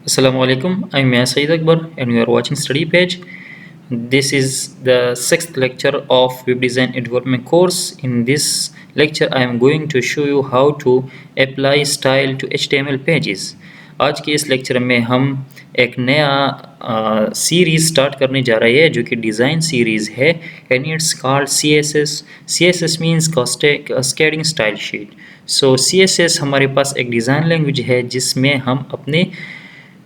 Assalamu alaikum. I'm Saeed Akbar and you are watching Study Page. This is the sixth lecture of Web Design and Development course. In this lecture, I am going to show you how to apply style to HTML pages. आज के इस lecture में हम एक नया series start करने जा रहे हैं जो कि डिज़ाइन सीरीज़ है and it's called CSS. CSS means cascading style sheet. So CSS हमारे पास एक डिज़ाइन लैंग्वेज है जिसमें हम अपने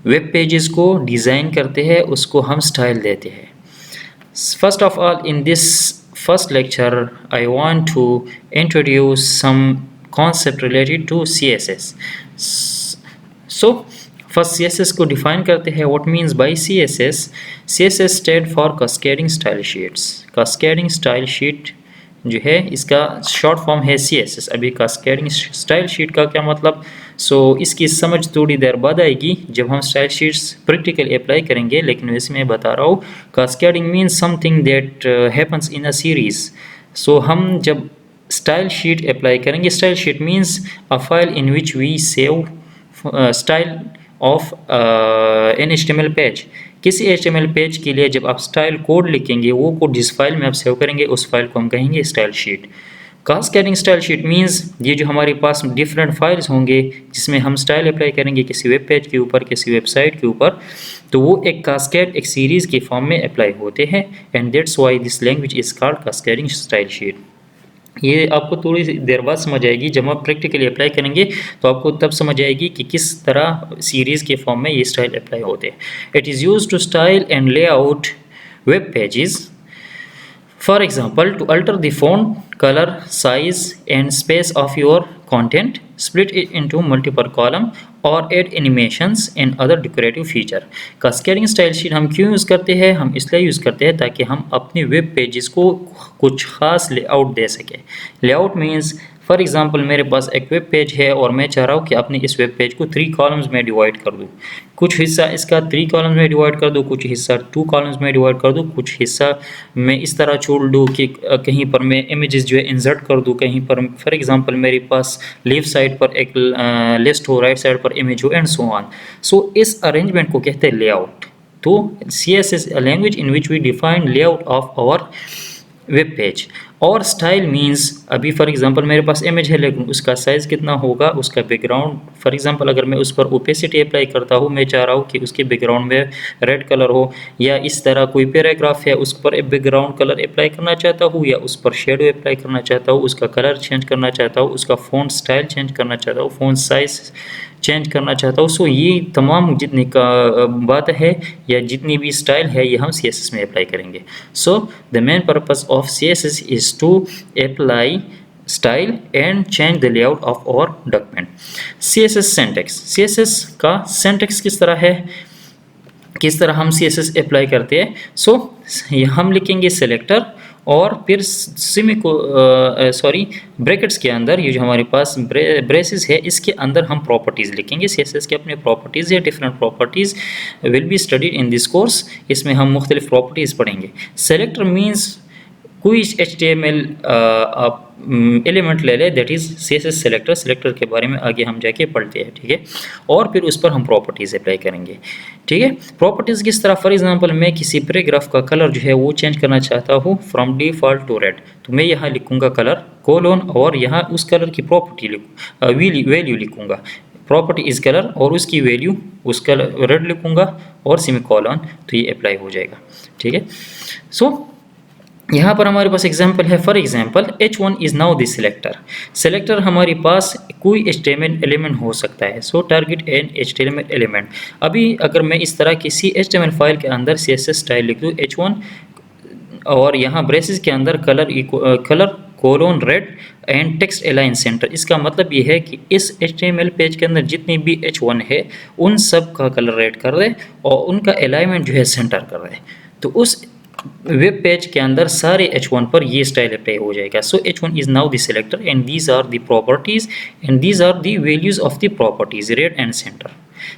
वेब पेजेस को डिज़ाइन करते हैं, उसको हम स्टाइल देते हैं. First of all, in this first lecture I want to introduce some concept related to CSS. So first CSS को डिफाइन करते हैं. What means by CSS? CSS stand for cascading style sheets. Cascading style sheet जो है इसका short form है CSS. अभी cascading style sheet का क्या मतलब, इसकी समझ थोड़ी देर बाद आएगी जब हम स्टाइल शीट्स प्रैक्टिकली अप्लाई करेंगे, लेकिन वैसे मैं बता रहा हूँ cascading means something that happens in a series. हम जब स्टाइल शीट अप्लाई करेंगे, style sheet means a file in which we save style of an HTML page. किसी HTML पेज के लिए जब आप स्टाइल कोड लिखेंगे, वो कोड जिस फाइल में आप सेव करेंगे उस फाइल को हम कहेंगे style sheet. Cascading style sheet means ये जो हमारे पास डिफरेंट फाइल्स होंगे जिसमें हम स्टाइल अप्लाई करेंगे किसी वेब पेज के ऊपर, किसी वेबसाइट के ऊपर, तो वो एक कैस्केड, एक सीरीज़ के फॉर्म में अप्लाई होते हैं. And that's why this language is called cascading style sheet. ये आपको थोड़ी देर बाद समझ आएगी. जब आप प्रैक्टिकली अप्लाई करेंगे तो आपको तब समझ आएगी कि किस तरह सीरीज़ के फॉर्म में ये स्टाइल अप्लाई होते हैं. It is use to style and layout web pages. For example, to alter the font, color, size and space of your content, split it into multiple columns or add animations and other decorative feature. Cascading style sheet हम क्यों use करते हैं? हम इसलिए use करते हैं ताकि हम अपने वेब पेजेस को कुछ ख़ास लेआउट दे सकें. लेआउट मीन्स फॉर एग्ज़ाम्पल मेरे पास एक वेब पेज है और मैं चाह रहा हूँ कि अपने इस वेब पेज को 3 कॉलम्स में डिवाइड कर दूँ. कुछ हिस्सा इसका 3 कॉलम्स में डिवाइड कर दूँ, कुछ हिस्सा 2 कॉलम्स में डिवाइड कर दूँ, कुछ हिस्सा मैं इस तरह छोड़ दूँ कि कहीं पर मैं इमेजेस जो है इंसर्ट कर दूँ, कहीं पर फॉर एग्ज़ाम्पल मेरे पास लेफ्ट साइड पर एक लिस्ट हो, राइट साइड पर इमेज हो एंड सो ऑन. इस अरेंजमेंट को कहते हैं लेआउट. तो CSS language in which we define layout of our web page. और स्टाइल मीन्स अभी फॉर एग्जांपल मेरे पास इमेज है लेकिन उसका साइज़ कितना होगा, उसका बैकग्राउंड फॉर एग्जांपल अगर मैं उस पर ओपेसिटी अप्लाई करता हूँ, मैं चाह रहा हूँ कि उसके बैकग्राउंड में रेड कलर हो, या इस तरह कोई पैराग्राफ है उस पर बैकग्राउंड कलर अप्लाई करना चाहता हूँ, या उस पर शेडो अप्लाई करना चाहता हूँ, उसका कलर चेंज करना चाहता हूँ, उसका फ़ॉन्ट स्टाइल चेंज करना चाहता हूँ, फ़ॉन्ट साइज़ चेंज करना चाहता हूँ. ये तमाम जितनी का बात है या जितनी भी स्टाइल है ये हम CSS में अप्लाई करेंगे. The main purpose of CSS is to apply style and change the layout of our document. CSS syntax. CSS का सिंटैक्स किस तरह है, किस तरह हम CSS अप्लाई करते हैं. हम लिखेंगे सेलेक्टर और फिर ब्रैकेट्स के अंदर ये जो हमारे पास ब्रेसेस है इसके अंदर हम प्रॉपर्टीज़ लिखेंगे. CSS के अपने प्रॉपर्टीज़ या different properties will be studied in this course. इसमें हम मुख्तलिफ प्रॉपर्टीज़ पढ़ेंगे. सेलेक्टर मीन्स कोई HTML एलिमेंट ले ले, that is CSS selector. Selector के बारे में आगे हम जाके पढ़ते हैं, ठीक है. और फिर उस पर हम प्रॉपर्टीज़ अप्लाई करेंगे, ठीक है. प्रॉपर्टीज़ किस तरह, फॉर एग्जांपल मैं किसी पैराग्राफ का कलर जो है वो चेंज करना चाहता हूँ फ्रॉम डिफ़ॉल्ट टू रेड, तो मैं यहाँ लिखूँगा कलर कोलोन और यहाँ उस कलर की प्रॉपर्टी वैल्यू लिखूँगा. प्रॉपर्टी इज़ कलर और उसकी वैल्यू उस कलर रेड लिखूँगा और सेमीकोलन, तो ये अप्लाई हो जाएगा, ठीक है. यहाँ पर हमारे पास एग्जाम्पल है. For example H1 is now the selector. Selector हमारे पास कोई HTML एलिमेंट हो सकता है. Target an HTML element. अभी अगर मैं इस तरह किसी HTML फाइल के अंदर CSS स्टाइल लिख दूँ H1 और यहाँ ब्रेसेस के अंदर colour colon red and text align centre. इसका मतलब ये है कि इस HTML पेज के अंदर जितनी भी H1 है उन सब का कलर रेड कर दे और उनका अलाइनमेंट जो है सेंटर कर दे, तो उस वेब पेज के अंदर सारे H1 पर ये स्टाइल अप्लाई हो जाएगा. H1 is now the selector and these are the properties and these are the values of the properties red and centre.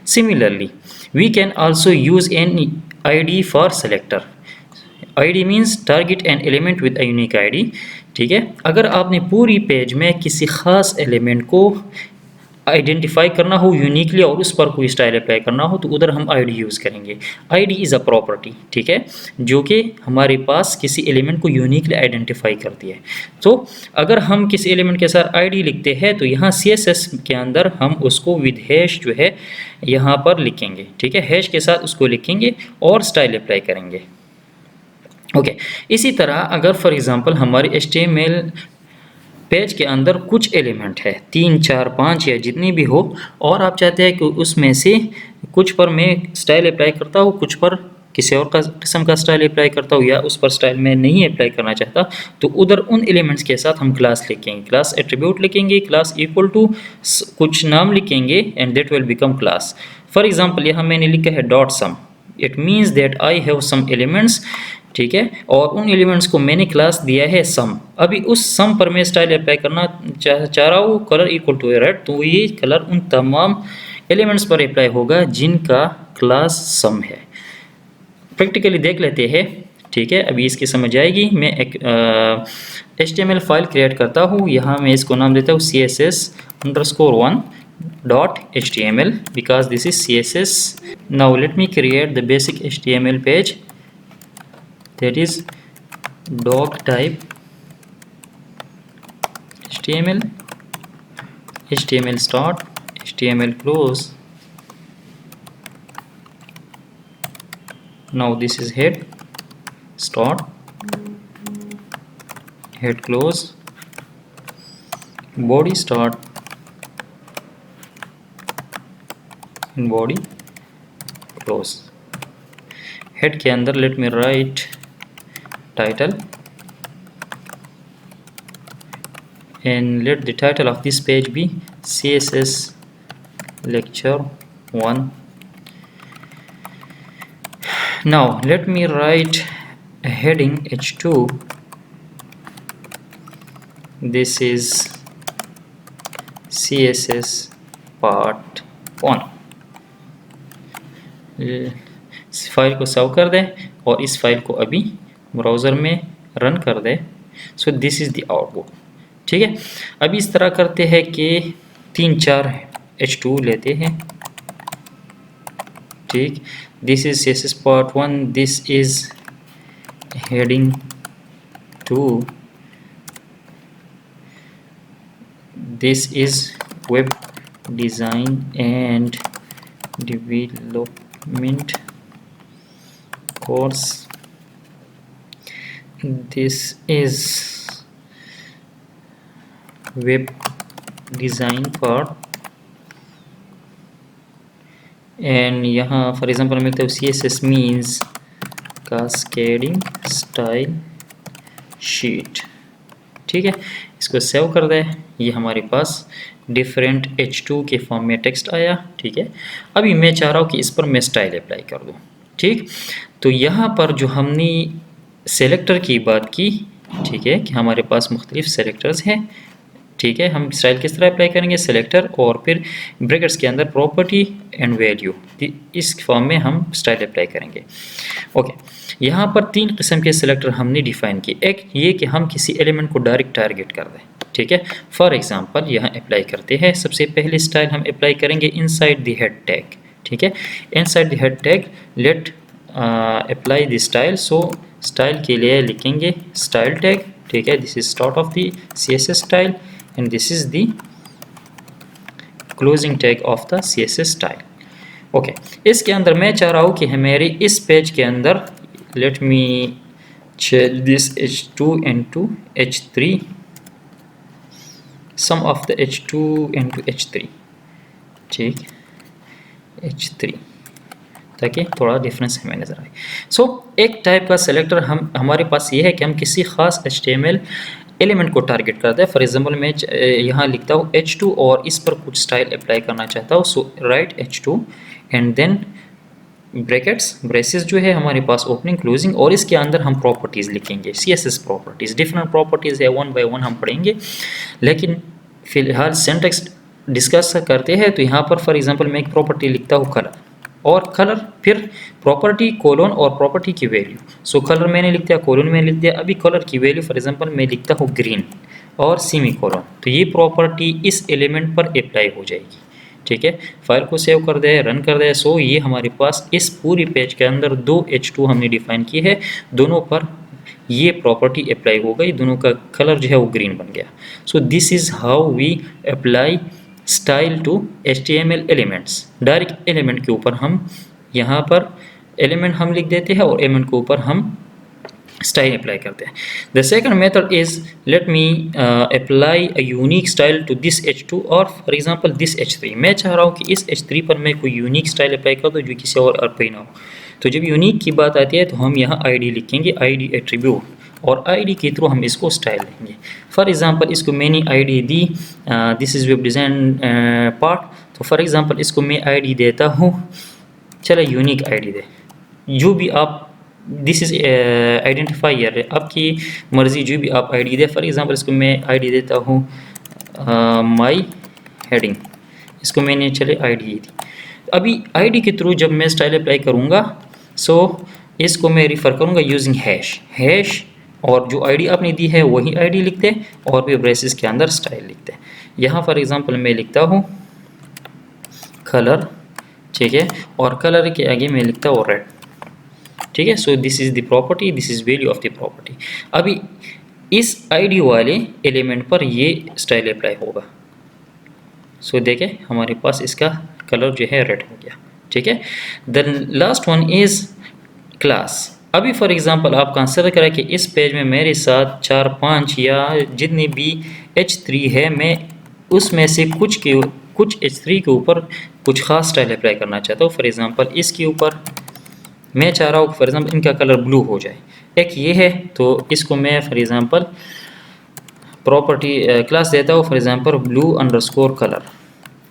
Similarly we can also use an ID for selector. ID means target an element with a unique ID, ठीक है. अगर आपने पूरी page में किसी ख़ास element को identify करना हो यूनिकली और उस पर कोई स्टाइल अप्लाई करना हो तो उधर हम आईडी यूज़ करेंगे। आईडी इज़ अ प्रॉपर्टी, ठीक है, जो कि हमारे पास किसी एलिमेंट को यूनिकली आइडेंटिफाई करती है। तो अगर हम किसी एलिमेंट के साथ आईडी लिखते हैं तो यहाँ CSS के अंदर हम उसको विद हैश जो है यहाँ पर लिखेंगे, ठीक है, हैश के साथ उसको लिखेंगे और स्टाइल अप्लाई करेंगे। ओके, इसी तरह अगर फॉर एग्जांपल हमारे HTML पेज के अंदर कुछ एलिमेंट है 3, 4, 5 या जितनी भी हो और आप चाहते हैं कि उसमें से कुछ पर मैं स्टाइल अप्लाई करता हूँ, कुछ पर किसी और का किस्म का स्टाइल अप्लाई करता हूँ या उस पर स्टाइल मैं नहीं अप्लाई करना चाहता, तो उधर उन एलिमेंट्स के साथ हम क्लास लिखेंगे, क्लास एट्रीब्यूट लिखेंगे, क्लास इक्वल टू कुछ नाम लिखेंगे and that will become class. For example यहाँ मैंने लिखा है dot some, it means that I have some elements, ठीक है, और उन एलिमेंट्स को मैंने क्लास दिया है सम। अभी उस सम पर मैं स्टाइल अप्लाई करना चाह रहा हूँ, कलर इक्वल टू रेड, तो ये कलर उन तमाम एलिमेंट्स पर अप्लाई होगा जिनका क्लास सम है। प्रैक्टिकली देख लेते हैं, ठीक है, अभी इसकी समझ आएगी। मैं एक HTML फाइल क्रिएट करता हूँ, यहाँ मैं इसको नाम देता हूँ CSS_1.html because this is CSS. Now let me create the basic HTML page, that is doc type HTML, HTML start, HTML close. Now this is head, start, head close, body start and body close. Head के अंदर let me write title and let the title of this page be CSS lecture 1. Now let me write a heading H2. This is CSS part 1. इस file को save कर दें और इस file को अभी ब्राउज़र में रन कर दें। सो दिस इज़ द आउटपुट, ठीक है। अभी इस तरह करते हैं कि 3, 4 H2 लेते हैं, ठीक। This is CSS part 1, this is heading 2, this is web design and development course, this is web design part, and यहाँ फॉर एग्जांपल मैं लिखता हूँ CSS means cascading style sheet, ठीक है। इसको सेव कर दें, ये हमारे पास डिफरेंट H2 के फॉर्म में टेक्स्ट आया, ठीक है। अभी मैं चाह रहा हूँ कि इस पर मैं स्टाइल अप्लाई कर दूँ, ठीक। तो यहाँ पर जो हमने सेलेक्टर की बात की, ठीक है, कि हमारे पास मुख्तलिफ सेलेक्टर्स हैं, ठीक है। हम स्टाइल किस तरह अप्लाई करेंगे, सेलेक्टर और फिर ब्रैकेट्स के अंदर प्रॉपर्टी एंड वैल्यू, इस फॉर्म में हम स्टाइल अप्लाई करेंगे। ओके, यहाँ पर 3 किस्म के सेलेक्टर हमने डिफाइन किए। एक ये कि हम किसी एलिमेंट को डायरेक्ट टारगेट कर दें, ठीक है। फॉर एग्जांपल यहाँ अप्लाई करते हैं, सबसे पहले स्टाइल हम अप्लाई करेंगे इनसाइड द हेड टैग, ठीक है। Inside the head tag let apply the style, so style के लिए लिखेंगे स्टाइल टैग, ठीक है। This is start of the CSS style and this is the closing tag of the CSS style. Okay, इसके अंदर मैं चाह रहा हूँ कि हमारे इस पेज के अंदर let me change this H2 into H3, sum of the H2 into H3, ठीक, H3, ताकि थोड़ा डिफरेंस हमें नज़र आए। सो एक टाइप का सेलेक्टर हमारे पास ये है कि हम किसी ख़ास HTML एलिमेंट को टारगेट करता है। फॉर एग्जांपल मैं यहाँ लिखता हूँ H2 और इस पर कुछ स्टाइल अप्लाई करना चाहता हूँ, so right H2 and then brackets, braces जो है हमारे पास ओपनिंग क्लोजिंग, और इसके अंदर हम प्रॉपर्टीज़ लिखेंगे, CSS प्रॉपर्टीज़, डिफरेंट प्रॉपर्टीज़ है, 1 बाय 1 हम पढ़ेंगे, लेकिन फिलहाल सिंटैक्स डिस्कस करते हैं। तो यहाँ पर फॉर एग्जांपल मैं एक प्रॉपर्टी लिखता हूँ कलर, और कलर फिर प्रॉपर्टी कोलोन और प्रॉपर्टी की वैल्यू। सो कलर मैंने लिख दिया, कोलोन मैंने लिख दिया। अभी कलर की वैल्यू फॉर एग्जांपल मैं लिखता हूँ ग्रीन, और सेमीकोलन। तो ये प्रॉपर्टी इस एलिमेंट पर अप्लाई हो जाएगी। ठीक है, फाइल को सेव कर दे, रन कर दे। सो ये हमारे पास इस पूरी पेज के अंदर दो H2 हमने डिफाइन की है, दोनों पर ये प्रॉपर्टी अप्लाई हो गई, दोनों का कलर जो है वो ग्रीन बन गया। So this is how we apply style to HTML elements. Direct element के ऊपर हम यहाँ पर एलिमेंट हम लिख देते हैं और एलिमेंट के ऊपर हम स्टाइल अप्लाई करते हैं। The second method is let me apply a unique style to this H2 और फॉर एग्जांपल दिस H3। मैं चाह रहा हूँ कि इस H3 पर मैं कोई यूनिक स्टाइल अप्लाई कर दूँ जो किसी और पे ना हो। तो जब यूनिक की बात आती है तो हम यहाँ ID लिखेंगे, ID एट्रीब्यूट, और ID के थ्रू हम इसको स्टाइल देंगे। फॉर एग्जांपल इसको मैंने ID the, this is web design part. तो फॉर एग्जांपल इसको मैं ID देता हूँ, चलो यूनिक ID दे, जो भी आप, दिस इज़ आइडेंटिफायर है, आपकी मर्ज़ी जो भी आप ID दे। फॉर एग्जांपल इसको मैं ID देता हूँ माई हेडिंग, इसको मैंने चले ID दी। अभी ID के थ्रू जब मैं स्टाइल अप्लाई करूँगा, सो इसको मैं रिफ़र करूँगा यूजिंग हैश, और जो ID आपने दी है वही ID लिखते हैं और फिर ब्रेसेस के अंदर स्टाइल लिखते हैं। यहाँ फॉर एग्जांपल मैं लिखता हूँ कलर, ठीक है, और कलर के आगे मैं लिखता हूँ रेड। ठीक है, so this is the property, this is value of the property. अभी इस ID वाले एलिमेंट पर ये स्टाइल अप्लाई होगा। सो देखें हमारे पास इसका कलर जो है रेड हो गया। ठीक है, the last one is class. अभी फॉर एग्जांपल आप कंसिडर करें कि इस पेज में मेरे साथ 4-5 या जितनी भी H3 है, मैं उसमें से कुछ H3 के ऊपर कुछ ख़ास स्टाइल अप्लाई करना चाहता हूँ। फॉर एग्जांपल इसके ऊपर मैं चाह रहा हूँ फॉर एग्जांपल इनका कलर ब्लू हो जाए। एक ये है, तो इसको मैं फॉर एग्जांपल प्रॉपर्टी क्लास देता हूँ, for example blue underscore colour.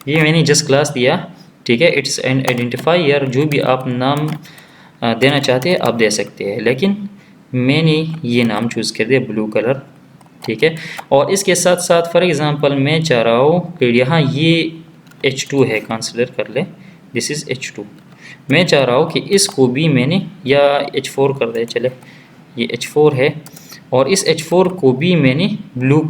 ये मैंने जस्ट क्लास दिया। ठीक है, इट्स एन आइडेंटिफायर, जो भी आप नाम देना चाहते हैं आप दे सकते हैं, लेकिन मैंने ये नाम चूज़ कर दिया ब्लू कलर। ठीक है, और इसके साथ साथ फॉर एग्जांपल मैं चाह रहा हूँ कि यहाँ ये H2 है, कंसिडर कर ले, दिस इज़ H2। मैं चाह रहा हूँ कि इसको भी मैंने, या H4 कर दे, चले ये H4 है, और इस H4 को भी मैंने ब्लू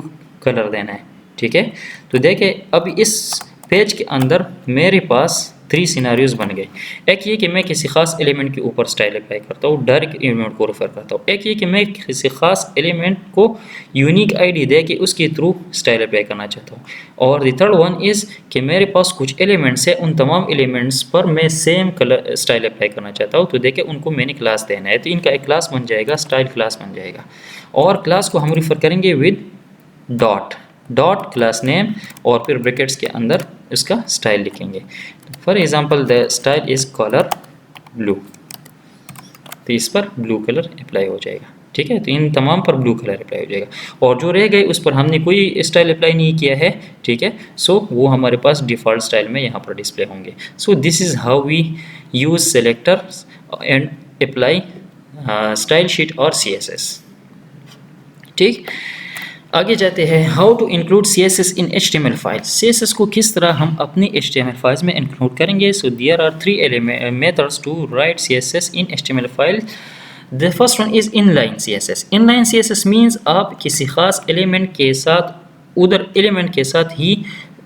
कलर देना है। ठीक है, तो देखें अब इस पेज के अंदर मेरे पास 3 सिनारियोज बन गए। एक ये कि मैं किसी खास एलिमेंट के ऊपर स्टाइल अप्लाई करता हूँ, डायरेक्ट एलिमेंट को रेफर करता हूँ। एक ये कि मैं किसी खास एलिमेंट को यूनिक ID दे के उसके थ्रू स्टाइल अप्लाई करना चाहता हूँ। और द थर्ड वन इज़ कि मेरे पास कुछ एलिमेंट्स है, उन तमाम एलिमेंट्स पर मैं सेम कलर स्टाइल अप्लाई करना चाहता हूँ। तो देखिए उनको मैंने क्लास देना है, तो इनका एक क्लास बन जाएगा, स्टाइल क्लास बन जाएगा, और क्लास को हम रिफ़र करेंगे विद डॉट क्लास नेम, और फिर ब्रैकेट्स के अंदर इसका स्टाइल लिखेंगे। For example the style is colour blue, तो इस पर ब्लू कलर अप्लाई हो जाएगा। ठीक है, तो इन तमाम पर ब्लू कलर अप्लाई हो जाएगा, और जो रह गए उस पर हमने कोई स्टाइल अप्लाई नहीं किया है। ठीक है, सो वो हमारे पास डिफ़ॉल्ट स्टाइल में यहाँ पर डिस्प्ले होंगे। So this is how we use selector and apply style sheet और CSS। ठीक, आगे जाते हैं, how to include CSS in HTML files. CSS को किस तरह हम अपने HTML फाइल्स में इंक्लूड करेंगे। So there are 3 methods to write CSS in HTML file. The first one is inline CSS। Inline CSS means आप किसी खास एलिमेंट के साथ, उधर एलिमेंट के साथ ही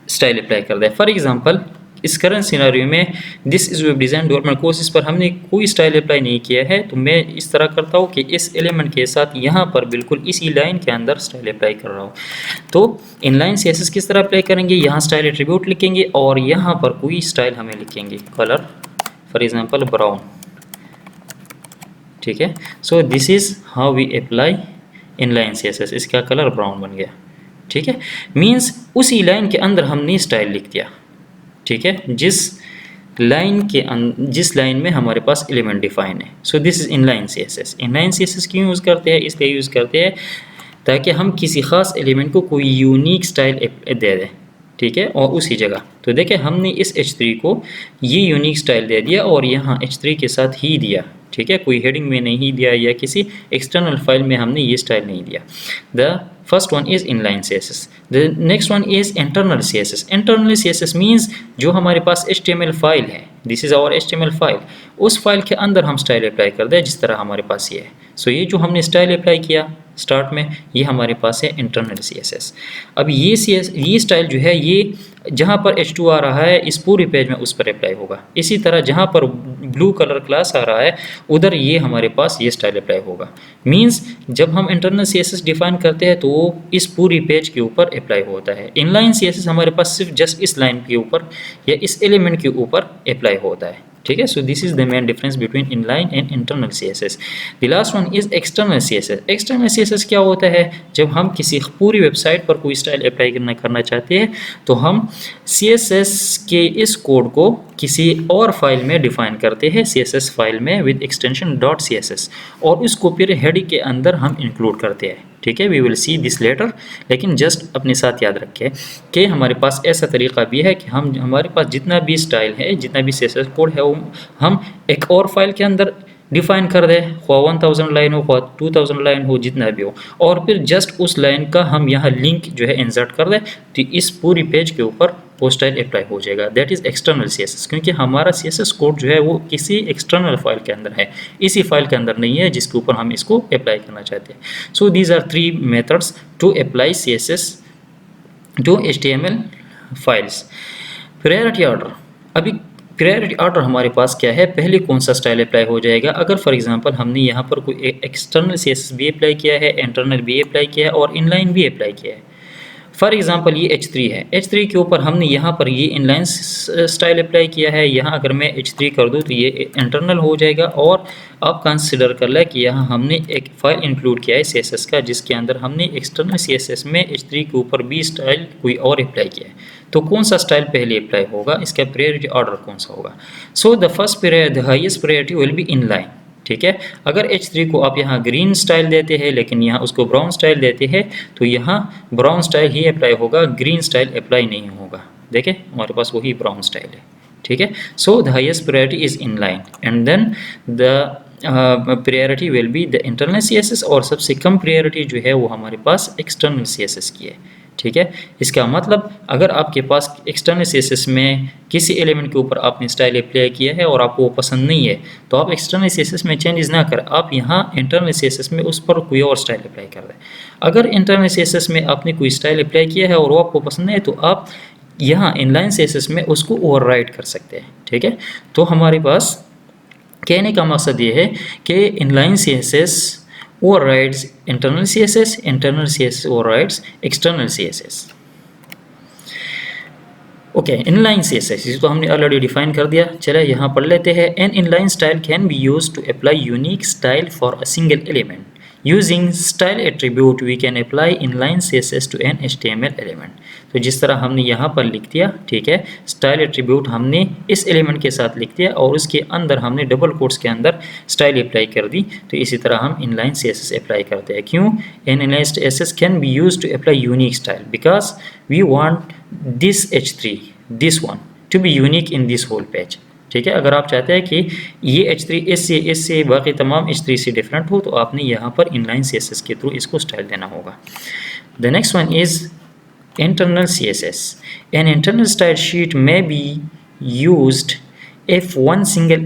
स्टाइल अप्लाई कर दें। फॉर एग्जांपल इस करंट सिनेरियो में this is web design development courses पर हमने कोई स्टाइल अप्लाई नहीं किया है, तो मैं इस तरह करता हूँ कि इस एलिमेंट के साथ यहाँ पर बिल्कुल इसी लाइन के अंदर स्टाइल अप्लाई कर रहा हूँ। तो इनलाइन CSS किस तरह अप्लाई करेंगे, यहाँ स्टाइल एट्रीब्यूट लिखेंगे और यहाँ पर कोई स्टाइल हमें लिखेंगे, कलर फॉर एग्जांपल ब्राउन। ठीक है, so this is how we apply inline CSS, इसका कलर ब्राउन बन गया। ठीक है, मीन्स उसी लाइन के अंदर हमने स्टाइल लिख दिया। ठीक है, जिस लाइन में हमारे पास एलिमेंट डिफाइन है। So this is inline CSS। Inline CSS क्यों यूज़ करते हैं, इसलिए यूज़ करते हैं ताकि हम किसी ख़ास एलिमेंट को कोई यूनिक स्टाइल दे दें। ठीक है, और उसी जगह, तो देखिए हमने इस H3 को ये यूनिक स्टाइल दे दिया और यहाँ H3 के साथ ही दिया। ठीक है, कोई हेडिंग में नहीं दिया या किसी एक्सटर्नल फाइल में हमने ये स्टाइल नहीं दिया। The first one is inline CSS। The next one is internal CSS। Internal CSS means जो हमारे पास HTML फाइल है, this is our HTML file, उस फाइल के अंदर हम स्टाइल अप्लाई कर दें जिस तरह हमारे पास ये है। सो ये जो हमने स्टाइल अप्लाई किया, स्टार्ट में, ये हमारे पास है इंटरनल CSS। अब ये स्टाइल जो है ये जहाँ पर H2 आ रहा है इस पूरे पेज में उस पर अप्लाई होगा। इसी तरह जहाँ पर ब्लू कलर क्लास आ रहा है उधर ये हमारे पास ये स्टाइल अप्लाई होगा। मींस जब हम इंटरनल CSS डिफाइन करते हैं तो वो इस पूरी पेज के ऊपर अप्लाई होता है। इनलाइन CSS हमारे पास सिर्फ जस्ट इस लाइन के ऊपर या इस एलिमेंट के ऊपर अप्लाई होता है। ठीक है, so this is the main difference between inline and internal CSS। The last one is external CSS। External CSS क्या होता है? जब हम किसी पूरी वेबसाइट पर कोई स्टाइल अप्लाई करना चाहते हैं तो हम CSS के इस कोड को किसी और फाइल में डिफाइन करते हैं, CSS फाइल में विद एक्सटेंशन .css, और उसको फिर हेड के अंदर हम इंक्लूड करते हैं। ठीक है, we will see this later, लेकिन जस्ट अपने साथ याद रखें कि हमारे पास ऐसा तरीका भी है कि हमारे पास जितना भी स्टाइल है, जितना भी CSS कोड है, वो हम एक और फाइल के अंदर डिफाइन कर दें, 1000 लाइन हो, 2000 लाइन हो, जितना भी हो, और फिर जस्ट उस लाइन का हम यहाँ लिंक जो है इंसर्ट कर दें तो इस पूरी पेज के ऊपर वो स्टाइल अप्लाई हो जाएगा। दैट इज़ एक्सटर्नल CSS, क्योंकि हमारा CSS कोड जो है वो किसी एक्सटर्नल फाइल के अंदर है, इसी फाइल के अंदर नहीं है जिसके ऊपर हम इसको अप्लाई करना चाहते हैं। So these are 3 methods to apply CSS to HTML files. Priority order, अभी प्रायोरिटी ऑर्डर हमारे पास क्या है, पहले कौन सा स्टाइल अप्लाई हो जाएगा। अगर फॉर एग्जांपल हमने यहाँ पर कोई एक्सटर्नल CSS भी अप्लाई किया है, इंटरनल भी अप्लाई किया है और इनलाइन भी अप्लाई किया है। फॉर एग्जांपल ये H3 है, H3 के ऊपर हमने यहाँ पर ये इनलाइन स्टाइल अप्लाई किया है। यहाँ अगर मैं H3 कर दूँ तो ये इंटरनल हो जाएगा, और आप कंसिडर कर लें कि यहाँ हमने एक फाइल इंक्लूड किया है CSS का, जिसके अंदर हमने एक्सटर्नल CSS में H3 के ऊपर भी स्टाइल कोई और अप्लाई किया है। तो कौन सा स्टाइल पहले अप्लाई होगा, इसका प्रायोरिटी ऑर्डर कौन सा होगा? सो the highest priority will B inline. ठीक है, अगर H3 को आप यहाँ ग्रीन स्टाइल देते हैं लेकिन यहाँ उसको ब्राउन स्टाइल देते हैं तो यहाँ ब्राउन स्टाइल ही अप्लाई होगा, ग्रीन स्टाइल अप्लाई नहीं होगा। देखें हमारे पास वही ब्राउन स्टाइल है। ठीक है, so the highest priority is inline and then the priority will be the internal CSS, और सबसे कम प्रायोरिटी जो है वो हमारे पास एक्सटर्नल CSS की है। ठीक है, इसका मतलब अगर आपके पास एक्सटर्नल CSS में किसी एलिमेंट के ऊपर आपने स्टाइल अप्लाई किया है और आपको वो पसंद नहीं है तो आप एक्सटर्नल CSS में चेंजेस ना कर, आप यहाँ इंटरनल CSS में उस पर कोई और स्टाइल अप्लाई कर दें। अगर इंटरनल CSS में आपने कोई स्टाइल अप्लाई किया है और वो आपको पसंद है तो आप यहाँ इनलाइन CSS में उसको ओवरराइड कर सकते हैं। ठीक है, तो हमारे पास कहने का मकसद ये है कि inline CSS overrides internal CSS, internal CSS overrides external CSS। Okay, inline CSS इसको हमने ऑलरेडी डिफाइन कर दिया। चलिए यहाँ पढ़ लेते हैं। An inline style can be used to apply unique style for a single element. Using style attribute we can apply inline CSS to an HTML element. तो जिस तरह हमने यहाँ पर लिख दिया, ठीक है, स्टाइल एट्रीब्यूट हमने इस एलिमेंट के साथ लिख दिया और उसके अंदर हमने डबल कोट्स के अंदर स्टाइल अप्लाई कर दी, तो इसी तरह हम इनलाइन CSS अप्लाई करते हैं। क्यों? An inline CSS can be used to apply unique style because we want this H3 this one to be unique in this whole page. ठीक है, अगर आप चाहते हैं कि ये H3 इससे बाकी तमाम H3 से डिफरेंट हो तो आपने यहाँ पर इनलाइन CSS के थ्रू इसको स्टाइल देना होगा। The next one is internal CSS. An internal style sheet may be used if one single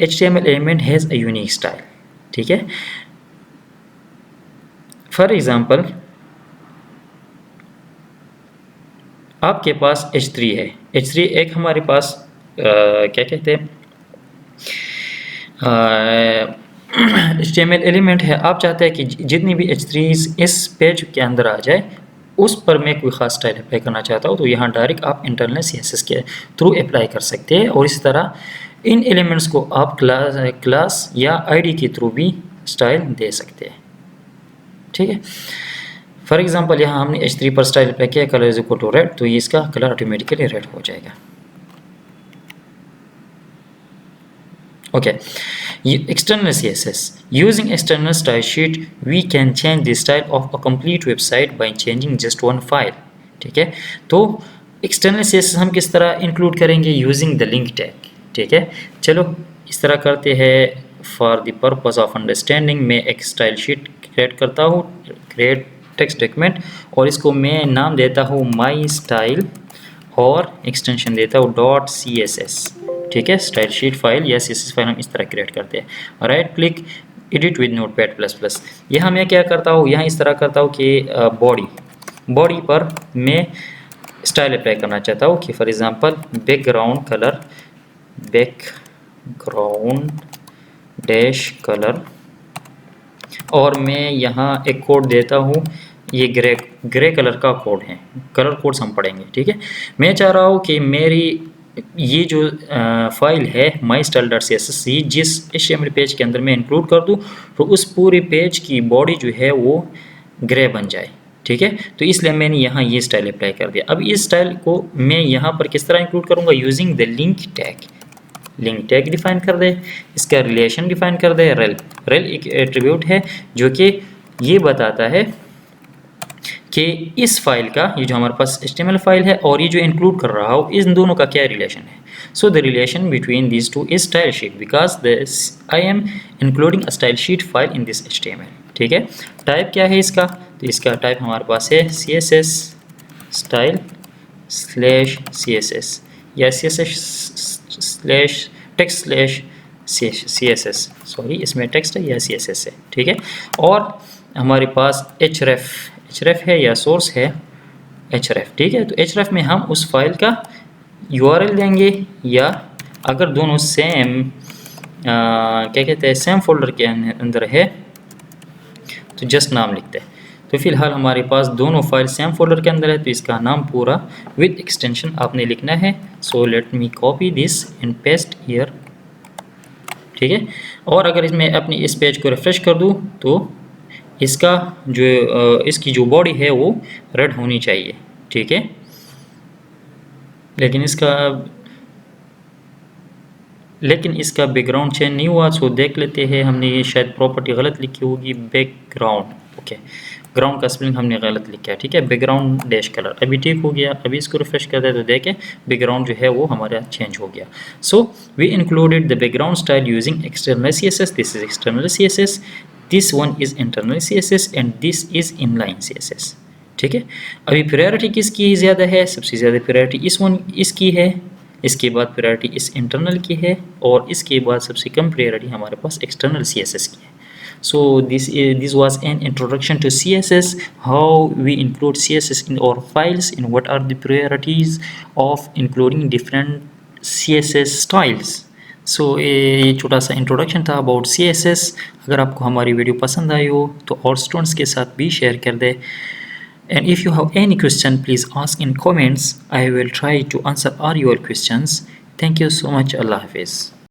HTML element has a unique style. ठीक है, फॉर एग्जाम्पल आपके पास H3 है। H3 एक हमारे पास क्या कहते हैं HTML एलिमेंट है। आप चाहते हैं कि जितनी भी H3 इस पेज के अंदर आ जाए उस पर मैं कोई ख़ास स्टाइल अप्लाई करना चाहता हूँ तो यहाँ डायरेक्ट आप इंटरनल CSS के थ्रू अप्लाई कर सकते हैं, और इसी तरह इन एलिमेंट्स को आप क्लास या ID के थ्रू भी स्टाइल दे सकते हैं। ठीक है, फॉर एग्जांपल यहाँ हमने H3 पर स्टाइल अप्लाई किया, colour is equal to red, तो ये इसका कलर ऑटोमेटिकली रेड हो जाएगा। Okay, external CSS. Using external style sheet, we can change the style of a complete website by changing just one file. ठीक है, तो external CSS हम किस तरह इंक्लूड करेंगे? Using the link tag. ठीक है, चलो इस तरह करते हैं। For the purpose of understanding मैं एक स्टाइल शीट क्रिएट करता हूँ, क्रिएट टेक्स्ट डॉक्यूमेंट, और इसको मैं नाम देता हूँ माई स्टाइल और एक्सटेंशन देता हूँ .css। ठीक है, स्टाइल शीट फाइल या CSS फाइल हम इस तरह क्रिएट करते हैं। Right click edit with notepad plus plus. यहाँ मैं क्या करता हूँ, यहाँ इस तरह करता हूँ कि बॉडी पर मैं स्टाइल अप्लाई करना चाहता हूँ कि for example background dash colour, और मैं यहाँ एक कोड देता हूँ, ये ग्रे कलर का कोड है, कलर कोड्स हम पढ़ेंगे, ठीक है। मैं चाह रहा हूँ कि मेरी ये जो फाइल है mystyle.css जिस HTML पेज के अंदर मैं इंक्लूड कर दूँ तो उस पूरे पेज की बॉडी जो है वो ग्रे बन जाए, ठीक है। तो इसलिए मैंने यहाँ ये स्टाइल अप्लाई कर दिया। अब इस स्टाइल को मैं यहाँ पर किस तरह इंक्लूड करूँगा, using the link tag define कर दे, इसका रिलेशन डिफाइन कर दे। रेल एक एट्रीब्यूट है जो कि ये बताता है कि इस फाइल का, ये जो हमारे पास HTML फाइल है और ये जो इंक्लूड कर रहा हूँ, इन दोनों का क्या रिलेशन है। So the relation between this two is style sheet because I am including a style sheet file in this HTML, ठीक है। टाइप क्या है इसका, तो इसका टाइप हमारे पास है CSS स्टाइल स्लैश CSS या CSS text slash CSS, sorry इसमें टेक्स्ट है या CSS है, ठीक है। और हमारे पास href है या सोर्स है href, ठीक है। तो href में हम उस फाइल का URL देंगे, या अगर दोनों सेम क्या कहते हैं सेम फोल्डर के अंदर है तो जस्ट नाम लिखते हैं। तो फिलहाल हमारे पास दोनों फाइल सेम फोल्डर के अंदर है तो इसका नाम पूरा विद एक्सटेंशन आपने लिखना है। So let me copy this and paste here, ठीक है। और अगर इसमें अपनी इस पेज को रिफ्रेश कर दूँ तो इसका जो इसकी जो बॉडी है वो रेड होनी चाहिए, ठीक है। लेकिन इसका बैकग्राउंड चेंज नहीं हुआ। सो देख लेते हैं, हमने ये शायद प्रॉपर्टी गलत लिखी होगी, बैकग्राउंड, ओके, ग्राउंड का स्पेलिंग हमने गलत लिखा है, ठीक है। बैकग्राउंड डैश कलर अभी ठीक हो गया। अभी इसको रिफ्रेश करते हैं तो देखें बैकग्राउंड जो है वो हमारा चेंज हो गया। सो we included the background style using external CSS, this is external CSS, this one is internal CSS and this is inline CSS, ठीक है। अभी प्रायोरिटी किसकी ज़्यादा है, सबसे ज़्यादा प्रायोरिटी इसकी है, इसके बाद प्रायोरिटी इस इंटरनल की है, और इसके बाद सबसे कम प्रायोरिटी हमारे पास एक्सटर्नल CSS की है। So this was an introduction to CSS, how we include CSS in our files, and what are the priorities of including different CSS styles. So ये छोटा सा इंट्रोडक्शन था अबाउट CSS। अगर आपको हमारी वीडियो पसंद आई हो तो और स्टूडेंट्स के साथ भी शेयर कर दे। And if you have any question, please ask in comments. I will try to answer all your questions. Thank you so much. Allah Hafiz.